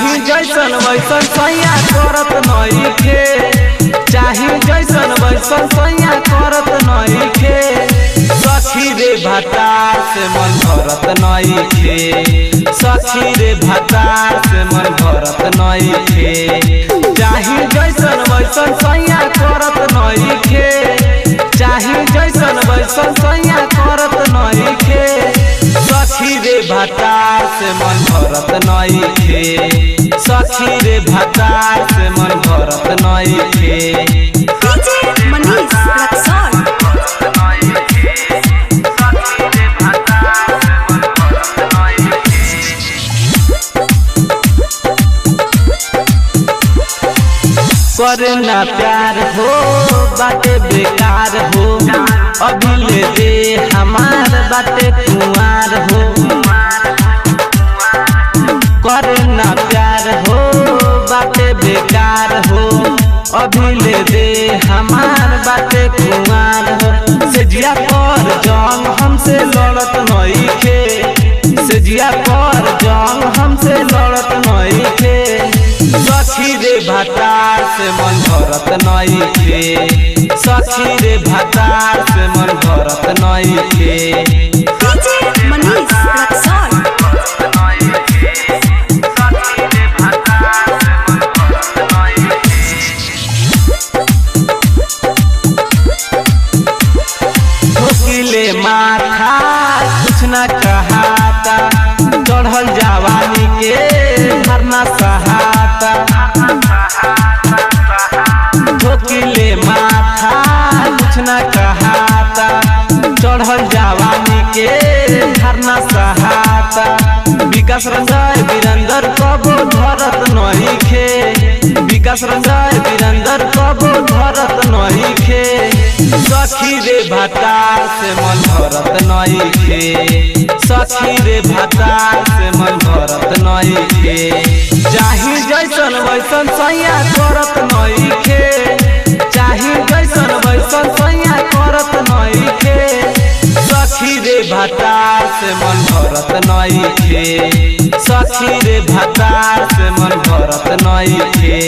चाही जैसन वैसन सैया करत नइखे, चाही जैसन वैसन सैया करत नइखे। सखी रे भतार से मन भरत नइखे, सखी रे भतार से मन भरत नइखे। चाही जैसन वैसन सैया करत नइखे, चाही जैसन वैसन सैया करत नइखे। सखी रे भतार से मन भरत नइखे, सखी रे भतार से मन भरत नइखे। डीजे मनीष रक्सौल। करना प्यार हो बाटे बेकार हो, अभी ले दे हमार बाटे कुंवार हो। करना प्यार हो बाटे बेकार हो, अभी ले दे हमार बाटे कुंवार हो। सेजिया पर जंग हमसे लड़त नइखे, सेजिया पर जंग हमसे लड़त नइखे। सखी रे भतार से मन भरत नइखे, सखी रे भतार से मन भरत नइखे। डीजे मनीष रक्सौल। ठोकिले माथा कुछ न कहाता, चढ़ल जवानी के धरना सहाता। ठोकिले माथा कुछ न कहाता, चढ़ल जवानी के धरना सहाता। विकास रंजय वीरेंद्र कबो धरत नइखे, विकास रंजय वीरेंद्र कबो धरत नइखे। सखी रे भतार से मन भरत नइखे, सखी रे भतार से मन भरत नइखे। चाही जैसन वैसन सैया करत नइखे, चाही जैसन वैसन सैया करत नइखे। सखी रे भतार से मन भरत नइखे, सखी रे भतार से मन भरत नइखे।